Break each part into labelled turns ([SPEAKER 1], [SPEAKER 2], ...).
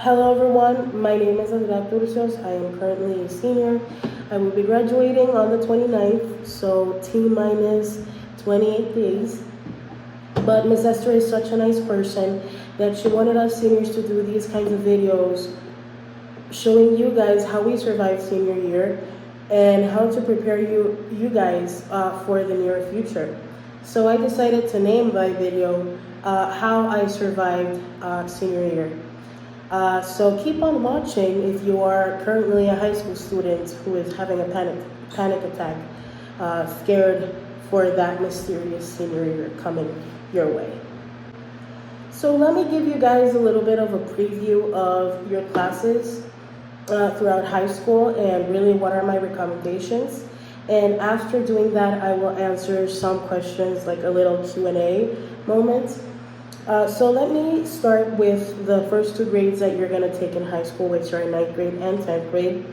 [SPEAKER 1] Hello everyone, my name is Andrea Turcios. I am currently a senior. I will be graduating on the 29th, so T minus 28 days. But Ms. Esther is such a nice person that she wanted us seniors to do these kinds of videos showing you guys how we survived senior year and how to prepare you guys for the near future. So I decided to name my video How I Survived Senior Year. So keep on watching if you are currently a high school student who is having a panic attack, scared for that mysterious senior year coming your way. So let me give you guys a little bit of a preview of your classes throughout high school and really what are my recommendations. And after doing that, I will answer some questions, like a little Q&A moment. So let me start with the first two grades that you're going to take in high school, which are 9th grade and 10th grade.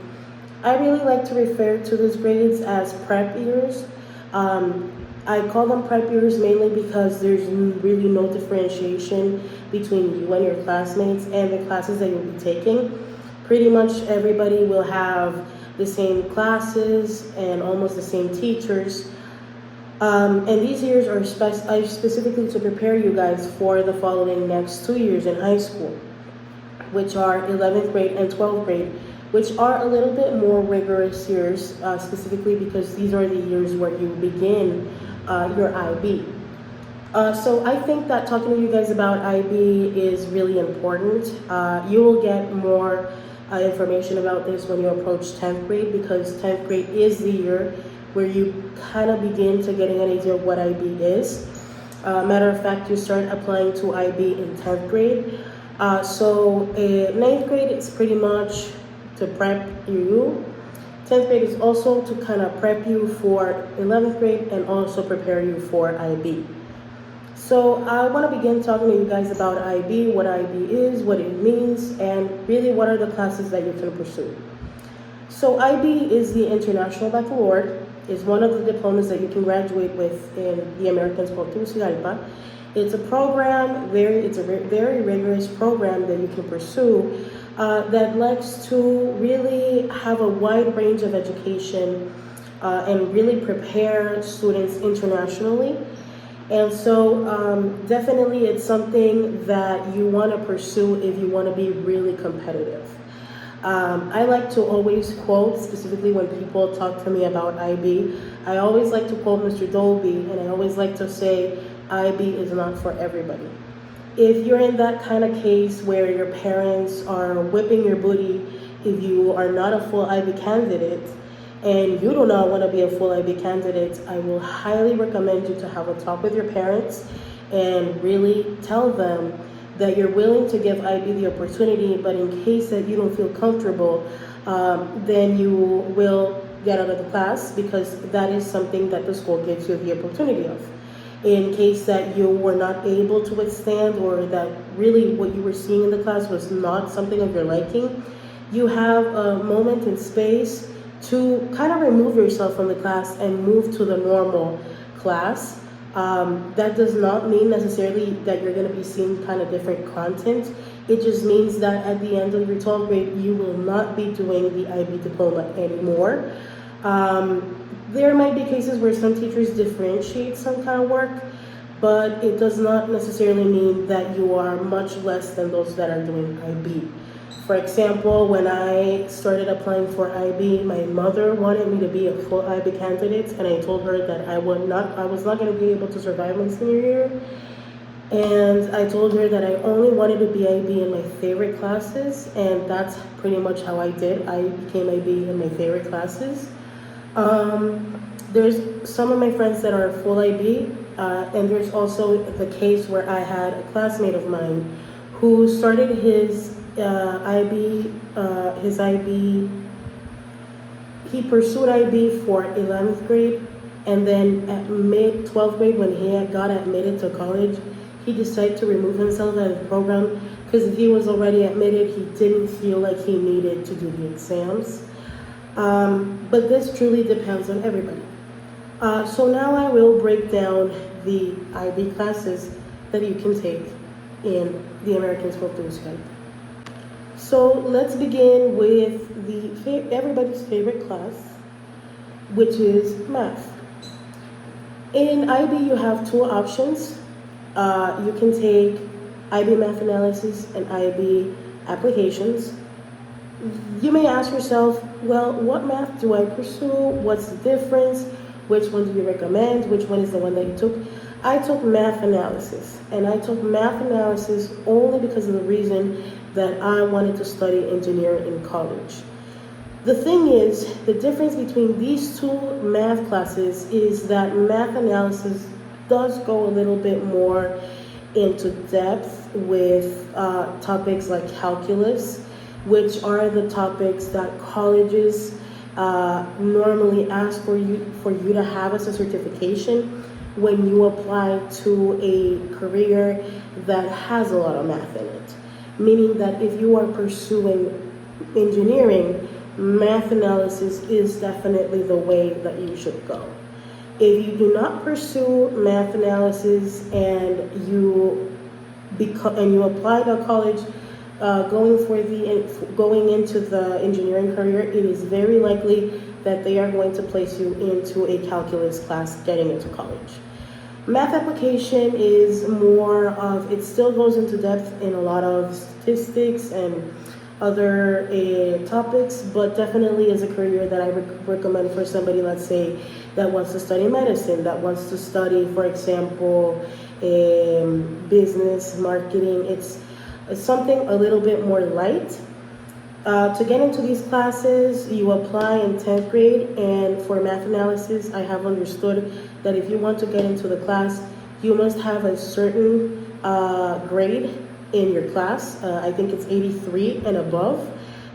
[SPEAKER 1] I really like to refer to those grades as prep years. I call them prep years mainly because there's really no differentiation between you and your classmates and the classes that you'll be taking. Pretty much everybody will have the same classes and almost the same teachers. And these years are specifically to prepare you guys for the following next 2 years in high school, which are 11th grade and 12th grade, which are a little bit more rigorous years, specifically because these are the years where you begin your IB. So I think that talking to you guys about IB is really important. You will get more information about this when you approach 10th grade, because 10th grade is the year where you kind of begin to getting an idea of what IB is. Matter of fact, you start applying to IB in 10th grade. So 9th grade is pretty much to prep you. 10th grade is also to kind of prep you for 11th grade and also prepare you for IB. So I want to begin talking to you guys about IB, what IB is, what it means, and really what are the classes that you can pursue. So IB is the International Baccalaureate. It's one of the diplomas that you can graduate with in the American School of Tegucigalpa. It's a program, it's a very rigorous program that you can pursue that likes to really have a wide range of education and really prepare students internationally. And so definitely it's something that you want to pursue if you want to be really competitive. I like to always quote, specifically when people talk to me about IB, I always like to quote Mr. Dolby, and I always like to say, IB is not for everybody. If you're in that kind of case where your parents are whipping your booty, if you are not a full IB candidate, and you do not want to be a full IB candidate, I will highly recommend you to have a talk with your parents and really tell them that you're willing to give IB the opportunity, but in case that you don't feel comfortable, then you will get out of the class, because that is something that the school gives you the opportunity of. In case that you were not able to withstand, or that really what you were seeing in the class was not something of your liking, you have a moment in space to kind of remove yourself from the class and move to the normal class. That does not mean necessarily that you're going to be seeing kind of different content. It just means that at the end of your 12th grade, you will not be doing the IB diploma anymore. There might be cases where some teachers differentiate some kind of work, but it does not necessarily mean that you are much less than those that are doing IB. For example, when I started applying for IB, my mother wanted me to be a full IB candidate, and I told her that I was not going to be able to survive my senior year. And I told her that I only wanted to be IB in my favorite classes, and that's pretty much how I did. I became IB in my favorite classes. There's some of my friends that are full IB, and there's also the case where I had a classmate of mine who started his IB, he pursued IB for 11th grade, and then at mid 12th grade, when he had got admitted to college, he decided to remove himself out of the program because if he was already admitted, he didn't feel like he needed to do the exams. But this truly depends on everybody. So now I will break down the IB classes that you can take in the American School of Tegucigalpa. So let's begin with everybody's favorite class, which is math. In IB, you have two options. You can take IB Math Analysis and IB Applications. You may ask yourself, well, what math do I pursue? What's the difference? Which one do you recommend? Which one is the one that you took? I took Math Analysis, and I took Math Analysis only because of the reason that I wanted to study engineering in college. The thing is, the difference between these two math classes is that Math Analysis does go a little bit more into depth with topics like calculus, which are the topics that colleges normally ask for you to have as a certification when you apply to a career that has a lot of math in it. Meaning that if you are pursuing engineering, math analysis is definitely the way that you should go. If you do not pursue math analysis and you apply to college going into the engineering career, it is very likely that they are going to place you into a calculus class getting into college. Math application is more of, it still goes into depth in a lot of statistics and other topics, but definitely is a career that I recommend for somebody, let's say, that wants to study medicine, that wants to study, for example, business, marketing. It's something a little bit more light. To get into these classes, you apply in 10th grade, and for math analysis, I have understood that if you want to get into the class, you must have a certain grade in your class. I think it's 83 and above.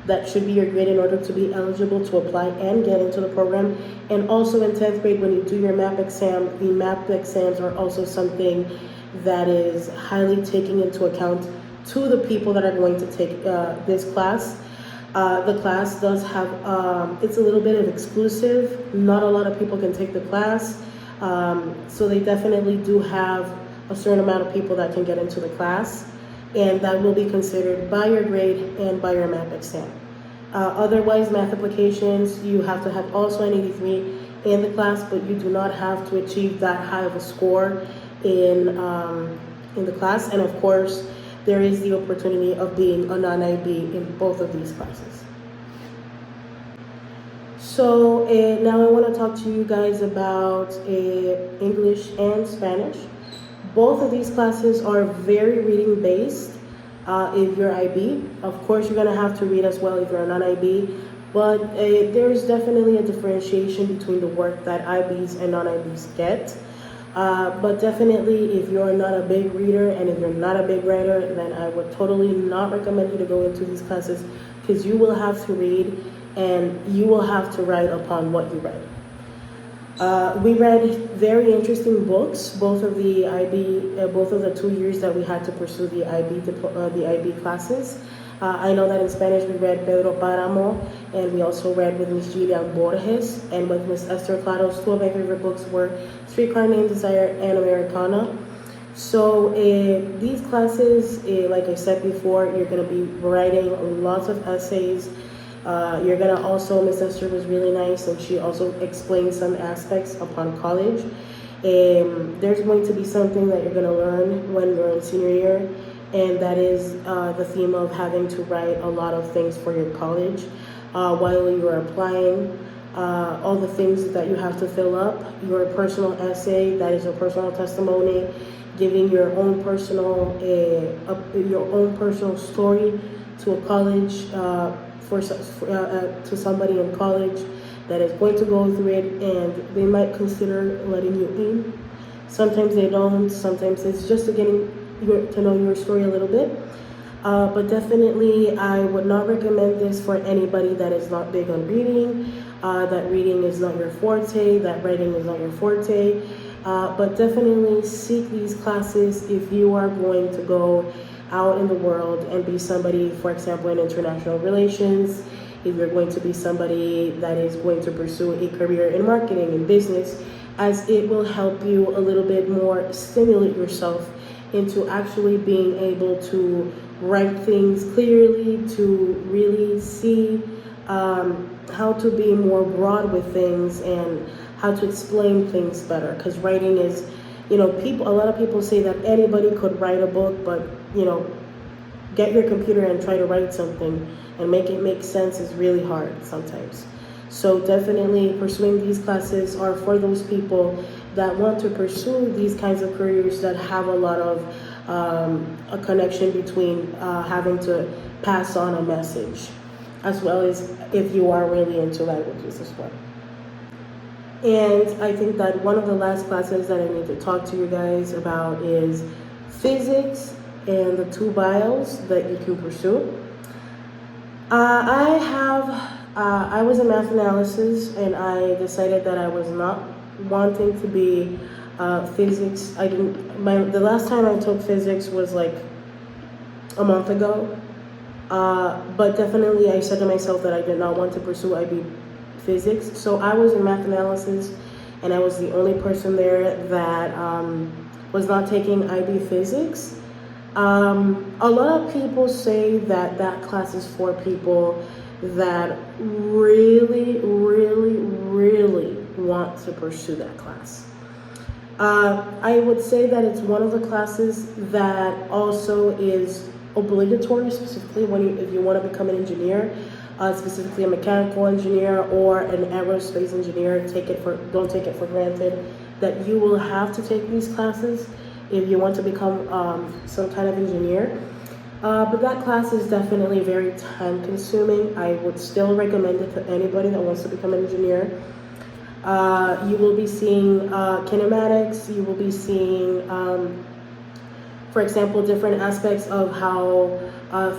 [SPEAKER 1] That should be your grade in order to be eligible to apply and get into the program. And also in 10th grade, when you do your MAP exam, the MAP exams are also something that is highly taken into account to the people that are going to take this class. The class does have, it's a little bit of exclusive. Not a lot of people can take the class. So they definitely do have a certain amount of people that can get into the class. And that will be considered by your grade and by your MAP exam. Otherwise, math applications, you have to have also an 83 in the class, but you do not have to achieve that high of a score in the class. And of course, there is the opportunity of being a non-IB in both of these classes. So now I want to talk to you guys about English and Spanish. Both of these classes are very reading based. If you're IB, of course you're going to have to read as well if you're a non-IB, but there's definitely a differentiation between the work that IBs and non-IBs get. But definitely if you're not a big reader and if you're not a big writer, then I would totally not recommend you to go into these classes, because you will have to read and you will have to write upon what you read. We read very interesting books, both of the 2 years that we had to pursue the IB classes. I know that in Spanish we read Pedro Páramo, and we also read with Miss Gillian Borges, and with Miss Esther Claros. Two of my favorite books were Streetcar Named Desire and Americana. So these classes, like I said before, you're going to be writing lots of essays. You're gonna also, Miss Esther was really nice, and she also explained some aspects upon college. There's going to be something that you're gonna learn when you're in senior year, and that is the theme of having to write a lot of things for your college while you are applying. All the things that you have to fill up, your personal essay, that is your personal testimony, giving your own personal story to a college. To somebody in college that is going to go through it, and they might consider letting you in. Sometimes they don't. Sometimes it's just getting to know your story a little bit. But definitely, I would not recommend this for anybody that is not big on reading, that reading is not your forte, that writing is not your forte. But definitely seek these classes if you are going to go out in the world and be somebody, for example, in international relations, if you're going to be somebody that is going to pursue a career in marketing and business, as it will help you a little bit more stimulate yourself into actually being able to write things clearly, to really see how to be more broad with things and how to explain things better. Because writing is, a lot of people say that anybody could write a book, but get your computer and try to write something and make it make sense is really hard sometimes. So definitely pursuing these classes are for those people that want to pursue these kinds of careers that have a lot of a connection between having to pass on a message, as well as if you are really into languages as well. And I think that one of the last classes that I need to talk to you guys about is physics and the two bios that you can pursue. I was in math analysis, and I decided that I was not wanting to be physics. The last time I took physics was like a month ago. But definitely I said to myself that I did not want to pursue IB physics. So I was in math analysis, and I was the only person there that was not taking IB physics. A lot of people say that that class is for people that really, really, really want to pursue that class. I would say that it's one of the classes that also is obligatory, specifically if you want to become an engineer, specifically a mechanical engineer or an aerospace engineer. Don't take it for granted that you will have to take these classes if you want to become some kind of engineer. But that class is definitely very time consuming. I would still recommend it to anybody that wants to become an engineer. You will be seeing kinematics, you will be seeing, for example, different aspects of how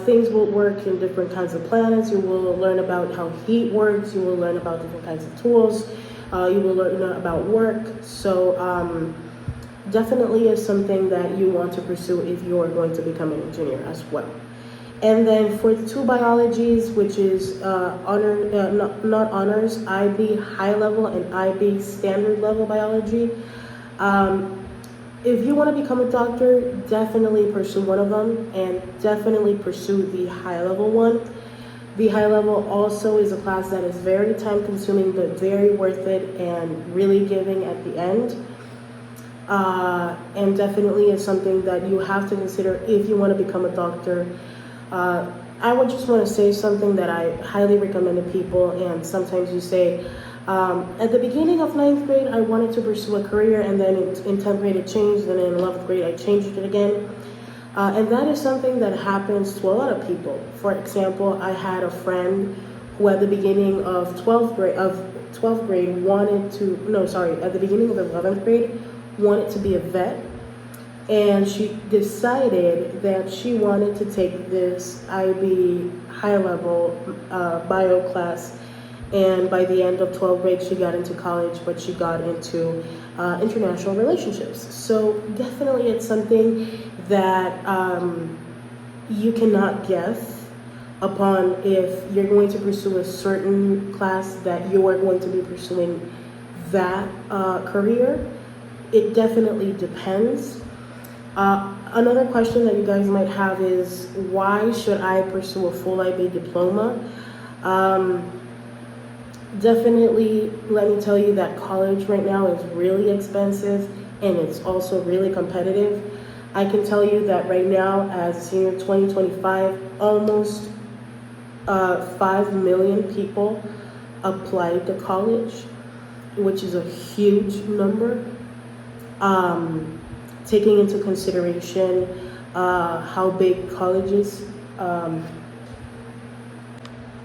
[SPEAKER 1] things will work in different kinds of planets. You will learn about how heat works, you will learn about different kinds of tools, you will learn about work. So definitely is something that you want to pursue if you are going to become an engineer as well. And then for the two biologies, which is not honors, IB high level and IB standard level biology. If you want to become a doctor, definitely pursue one of them, and definitely pursue the high level one. The high level also is a class that is very time consuming, but very worth it and really giving at the end. And definitely is something that you have to consider if you want to become a doctor. I would just want to say something that I highly recommend to people, and sometimes you say, at the beginning of 9th grade, I wanted to pursue a career, and then in 10th grade it changed, and in 11th grade I changed it again. And that is something that happens to a lot of people. For example, I had a friend who at the beginning of 12th grade, at the beginning of 11th grade, wanted to be a vet. And she decided that she wanted to take this IB high level bio class. And by the end of 12th grade, she got into college, but she got into international relationships. So definitely it's something that you cannot guess upon if you're going to pursue a certain class that you are going to be pursuing that career. It definitely depends. Another question that you guys might have is, why should I pursue a full IB diploma? Definitely, let me tell you that college right now is really expensive, and it's also really competitive. I can tell you that right now, as a senior 2025, almost 5 million people applied to college, which is a huge number. Taking into consideration how big college is.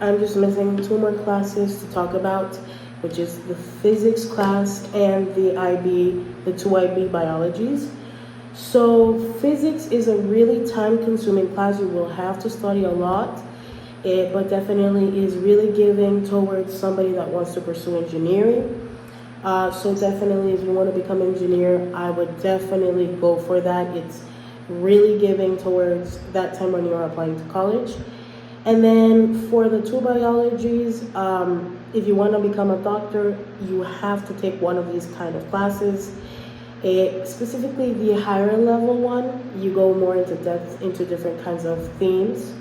[SPEAKER 1] I'm just missing 2 more classes to talk about, which is the physics class and the 2 IB biologies. So physics is a really time-consuming class. You will have to study a lot, but definitely is really giving towards somebody that wants to pursue engineering. So definitely, if you want to become an engineer, I would definitely go for that. It's really giving towards that time when you're applying to college. And then for the 2 biologies, if you want to become a doctor, you have to take one of these kind of classes. Specifically, the higher level one, you go more into depth into different kinds of themes.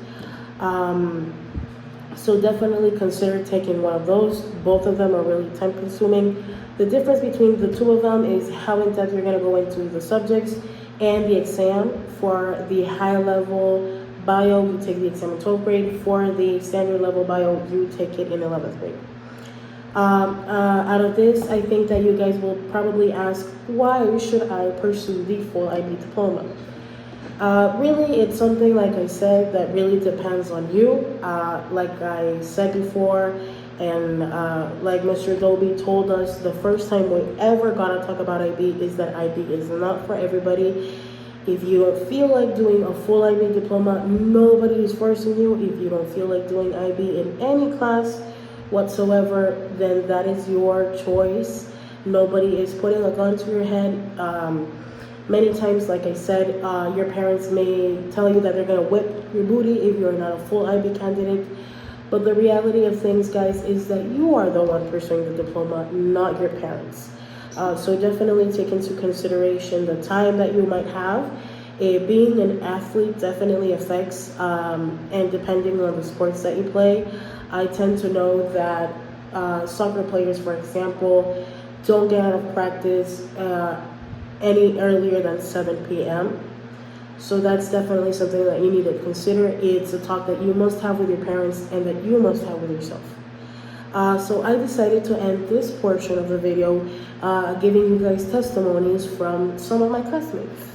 [SPEAKER 1] So definitely consider taking one of those. Both of them are really time consuming. The difference between the two of them is how in depth you're going to go into the subjects and the exam. For the high level bio, you take the exam in 12th grade. For the standard level bio, you take it in 11th grade. Out of this, I think that you guys will probably ask, why should I pursue the full IB diploma? Really, it's something, like I said, that really depends on you. Like I said before, and like Mr. Dolby told us, the first time we ever got to talk about IB is that IB is not for everybody. If you don't feel like doing a full IB diploma, nobody is forcing you. If you don't feel like doing IB in any class whatsoever, then that is your choice. Nobody is putting a gun to your head. Many times, like I said, your parents may tell you that they're going to whip your booty if you're not a full IB candidate. But the reality of things, guys, is that you are the one pursuing the diploma, not your parents. So definitely take into consideration the time that you might have. Being an athlete definitely affects, and depending on the sports that you play, I tend to know that soccer players, for example, don't get out of practice any earlier than 7 p.m. So that's definitely something that you need to consider. It's a talk that you must have with your parents and that you must have with yourself. So I decided to end this portion of the video giving you guys testimonies from some of my classmates.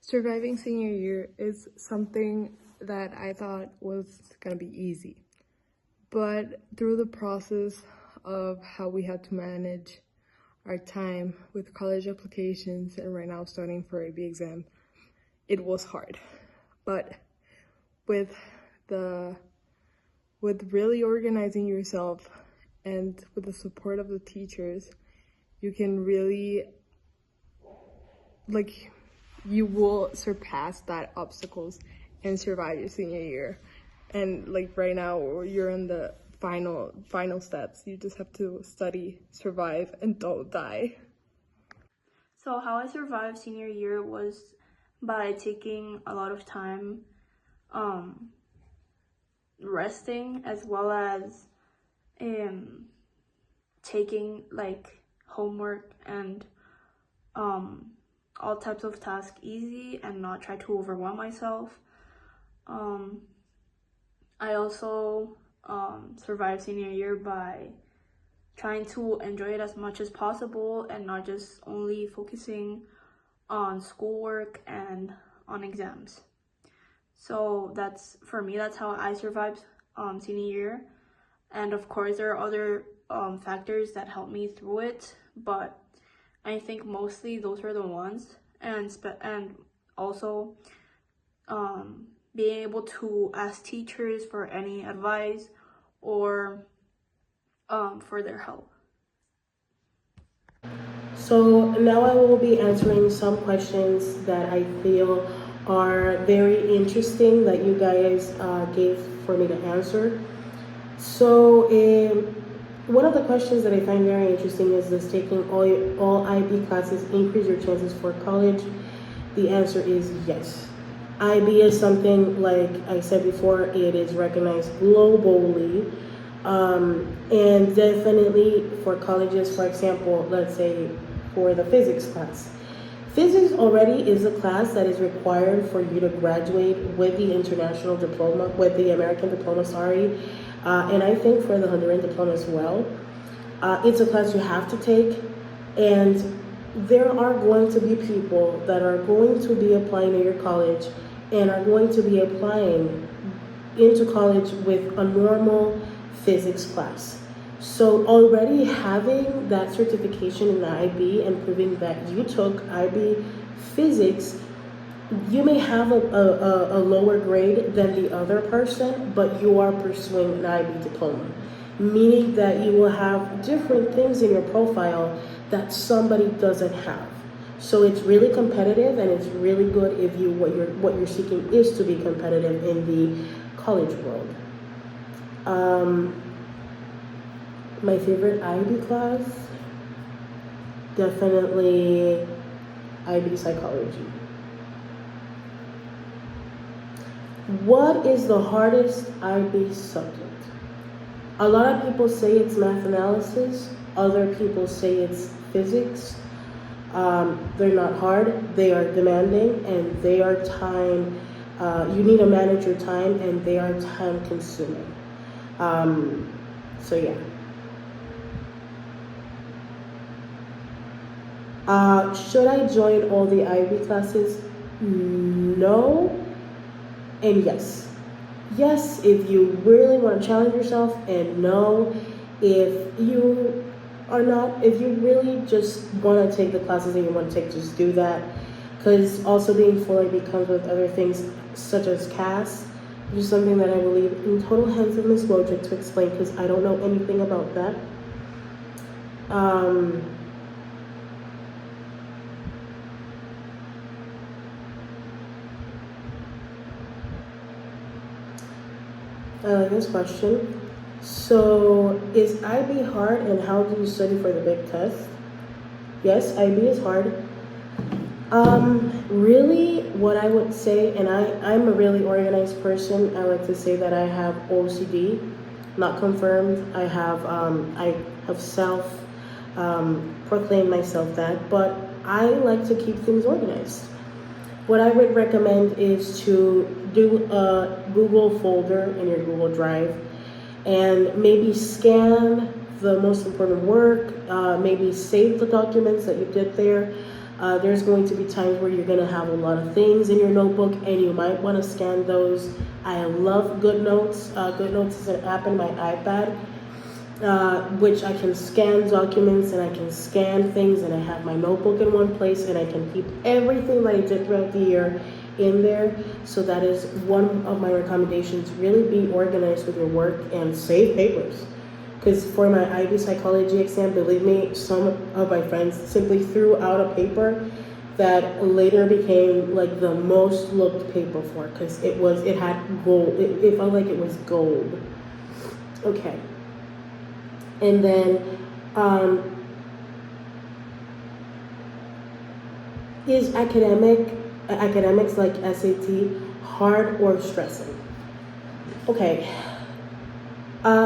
[SPEAKER 2] Surviving senior year is something that I thought was gonna be easy. But through the process of how we had to manage our time with college applications and right now studying for AB exam, it was hard. But with really organizing yourself and with the support of the teachers, you can really, you will surpass that obstacles and survive your senior year. And right now, you're in the final steps. You just have to study, survive, and don't die.
[SPEAKER 3] So how I survived senior year was by taking a lot of time resting, as well as taking homework and all types of tasks easy and not try to overwhelm myself. I also survived senior year by trying to enjoy it as much as possible and not just only focusing on schoolwork and on exams. So for me, that's how I survived senior year. And of course, there are other factors that helped me through it, but I think mostly those are the ones. And also being able to ask teachers for any advice or for their help.
[SPEAKER 1] So now I will be answering some questions that I feel are very interesting that you guys gave for me to answer. So one of the questions that I find very interesting is, does taking all IB classes increase your chances for college? The answer is yes. IB is something, like I said before, it is recognized globally. And definitely for colleges, for example, let's say for the physics class. Physics already is a class that is required for you to graduate with the international diploma, with the American diploma, and I think for the Honduran diploma as well. It's a class you have to take, and there are going to be people that are going to be applying to your college and are going to be applying into college with a normal physics class. So already having that certification in the IB and proving that you took IB physics, you may have a lower grade than the other person, but you are pursuing an IB diploma, meaning that you will have different things in your profile that somebody doesn't have. So it's really competitive, and it's really good if what you're seeking is to be competitive in the college world. My favorite IB class, definitely IB psychology. What is the hardest IB subject? A lot of people say it's math analysis. Other people say it's physics. They're not hard. They are demanding, and they are time. You need to manage your time, and they are time consuming. So yeah. Should I join all the IB classes? No, and yes. Yes, if you really want to challenge yourself, and no, if you if you really just want to take the classes that you want to take, just do that. Because also being full IB comes with other things such as CAS, which is something that I will leave in total hands of Ms. Wojcik to explain, because I don't know anything about that. I like this question. So, is IB hard, and how do you study for the big test? Yes, IB is hard. Really, what I would say, and I'm a really organized person. I like to say that I have OCD, not confirmed. I have self proclaimed myself that, but I like to keep things organized. What I would recommend is to do a Google folder in your Google Drive, and maybe scan the most important work, maybe save the documents that you did there. There's going to be times where you're going to have a lot of things in your notebook, and you might want to scan those. I love GoodNotes. GoodNotes is an app in my iPad, which I can scan documents, and I can scan things, and I have my notebook in one place, and I can keep everything that I did throughout the year in there. So that is one of my recommendations. Really be organized with your work and save papers. Because for my IB psychology exam, believe me, some of my friends simply threw out a paper that later became like the most looked paper for, because it had gold. It felt like it was gold. Okay. And then, is academics like SAT hard or stressing? Okay.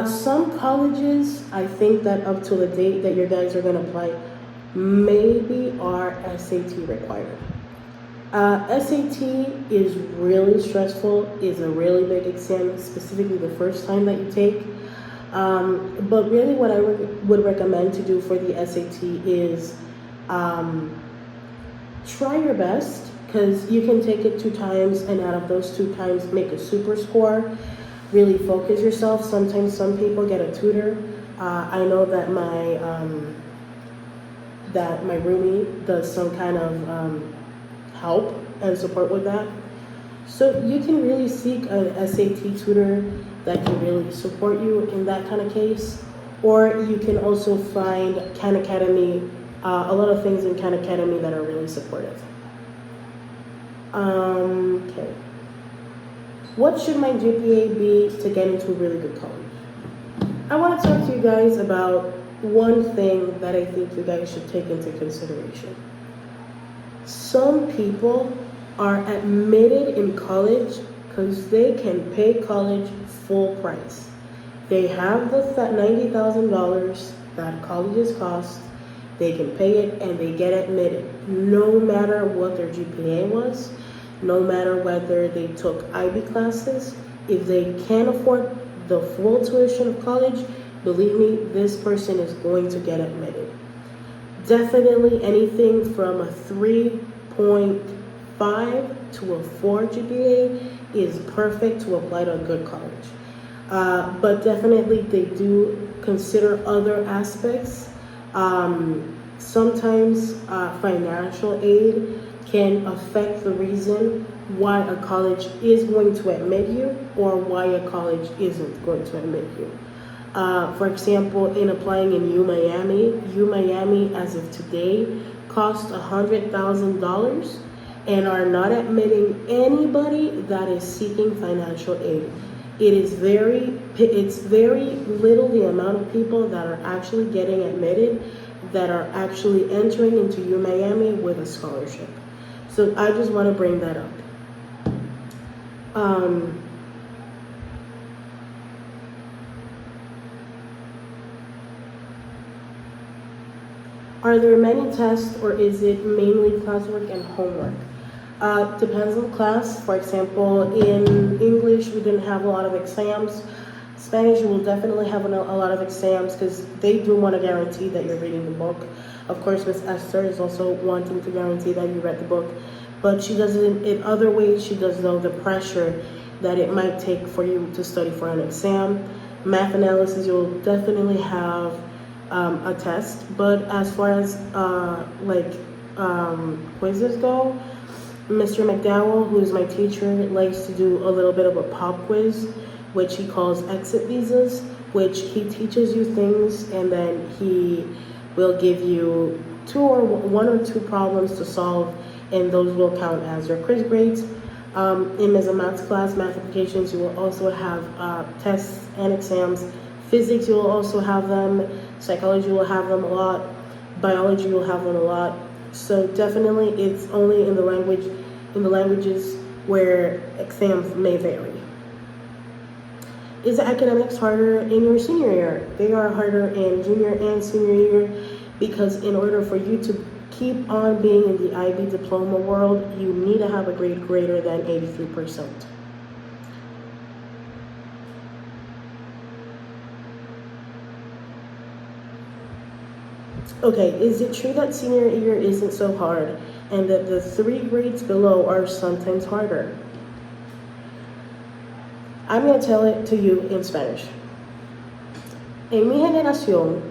[SPEAKER 1] Some colleges, I think that up to the date that your guys are going to apply, maybe are SAT required. SAT is really stressful, is a really big exam, specifically the first time that you take. But really what I would recommend to do for the SAT is try your best, because you can take it 2 times, and out of those 2 times make a super score. Really focus yourself. Sometimes some people get a tutor. I know that my roomie does some kind of help and support with that. So you can really seek an SAT tutor that can really support you in that kind of case. Or you can also find Khan Academy, a lot of things in Khan Academy that are really supportive. Okay. What should my GPA be to get into a really good college? I want to talk to you guys about one thing that I think you guys should take into consideration. Some people are admitted in college because they can pay college full price. They have the $90,000 that colleges cost. They can pay it, and they get admitted, no matter what their GPA was. No matter whether they took IB classes. If they can't afford the full tuition of college, believe me, this person is going to get admitted. Definitely anything from a 3.5 to a 4 GPA is perfect to apply to a good college. But definitely they do consider other aspects. Sometimes financial aid can affect the reason why a college is going to admit you or why a college isn't going to admit you. For example, in applying in UMiami as of today costs $100,000 and are not admitting anybody that is seeking financial aid. It's very little the amount of people that are actually getting admitted, that are actually entering into UMiami with a scholarship. So I just want to bring that up. Are there many tests, or is it mainly classwork and homework? Depends on class. For example, in English, we didn't have a lot of exams. Spanish, you will definitely have a lot of exams because they do want to guarantee that you're reading the book. Of course, Miss Esther is also wanting to guarantee that you read the book, but she doesn't, in other ways, she does know the pressure that it might take for you to study for an exam. Math analysis, you'll definitely have a test, but as far as quizzes go, Mr. McDowell, who is my teacher, likes to do a little bit of a pop quiz, which he calls exit visas, which he teaches you things and then he will give you one or two problems to solve, and those will count as your quiz grades. In as a math class, math applications, you will also have tests and exams. Physics, you will also have them. Psychology will have them a lot. Biology will have them a lot. So definitely, it's only in the languages where exams may vary. Is the academics harder in your senior year? They are harder in junior and senior year because in order for you to keep on being in the IB diploma world, you need to have a grade greater than 83%. Okay, is it true that senior year isn't so hard and that the 3 grades below are sometimes harder? I'm going to tell it to you in Spanish. En mi generación,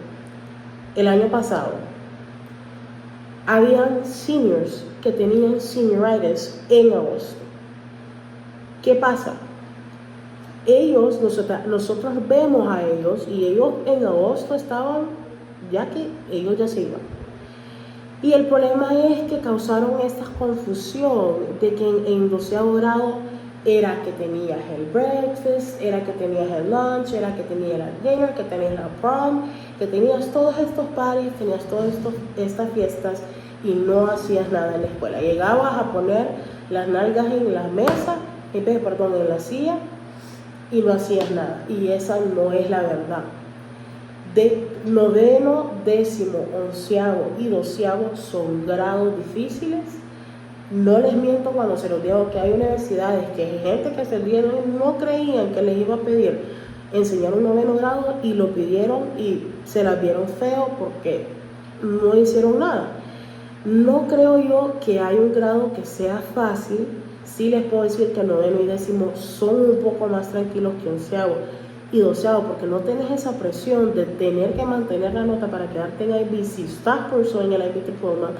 [SPEAKER 1] el año pasado, habían seniors que tenían senioritis en agosto. ¿Qué pasa? Nosotros vemos a ellos y ellos en agosto estaban, ya que ellos ya se iban. Y el problema es que causaron esta confusión de que en 12º grado era que tenías el breakfast, era que tenías el lunch, era que tenías el dinner, que tenías la prom, que tenías todos estos parties, tenías todas estas fiestas y no hacías nada en la escuela. Llegabas a poner las nalgas en la mesa, en la silla, y no hacías nada. Y esa no es la verdad. De 9º, 10º, 11º y 12º son grados difíciles. No les miento cuando se los digo que hay universidades que hay gente que se dieron no creían que les iba a pedir enseñar un 9º grado y lo pidieron y se las vieron feo porque no hicieron nada. No creo yo que hay un grado que sea fácil. Sí les puedo decir que 9º y 10º son un poco más tranquilos que 11º y 12º porque no tienes esa presión de tener que mantener la nota para quedarte en IB si estás por eso en el IB Diploma.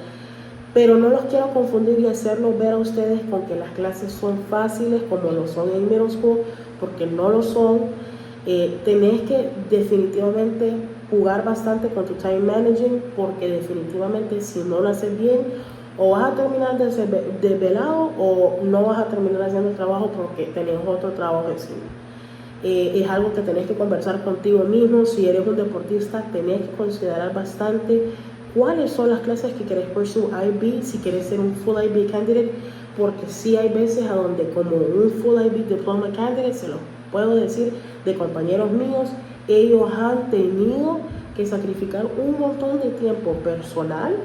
[SPEAKER 1] Pero no los quiero confundir y hacerlos ver a ustedes con que las clases son fáciles como lo son en middle school, porque no lo son. Tenés que definitivamente jugar bastante con tu time managing, porque definitivamente si no lo haces bien, o vas a terminar desvelado o no vas a terminar haciendo el trabajo porque tenés otro trabajo encima. Es algo que tenés que conversar contigo mismo. Si eres un deportista, tenés que considerar bastante cuáles son las clases que querés pursue IB, si querés ser un full IB candidate, porque sí hay veces a donde como un full IB diploma candidate, se lo puedo decir de compañeros míos, ellos han tenido que sacrificar un montón de tiempo personal,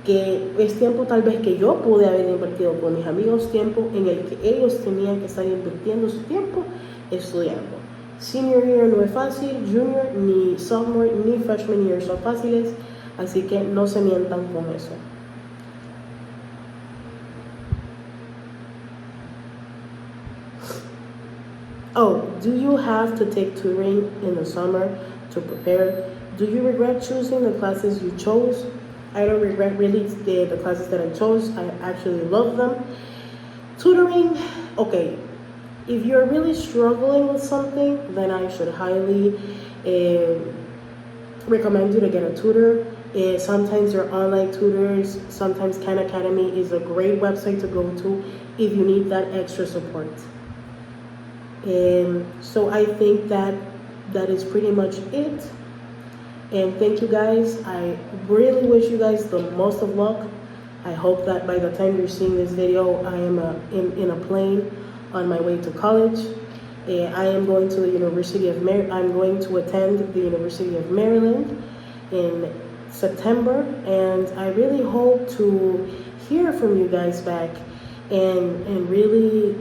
[SPEAKER 1] que es tiempo tal vez que yo pude haber invertido con mis amigos, tiempo en el que ellos tenían que estar invirtiendo su tiempo estudiando. Senior year no es fácil, junior, ni sophomore, ni freshman year son fáciles. Así que no se mientan con eso. Oh, do you have to take tutoring in the summer to prepare? Do you regret choosing the classes you chose? I don't regret really the classes that I chose. I actually love them. Tutoring, okay. If you're really struggling with something, then I should highly recommend you to get a tutor. Sometimes there are online tutors. Sometimes Khan Academy is a great website to go to if you need that extra support. So I think that is pretty much it. And thank you guys. I really wish you guys the most of luck. I hope that by the time you're seeing this video, I am in a plane on my way to college. I am going to the University of I'm going to attend the University of Maryland in September, and I really hope to hear from you guys back, and really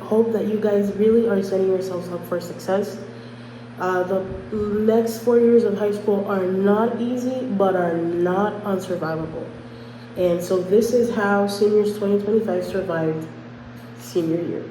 [SPEAKER 1] hope that you guys really are setting yourselves up for success. The next 4 years of high school are not easy, but are not unsurvivable. And so this is how seniors 2025 survived senior year.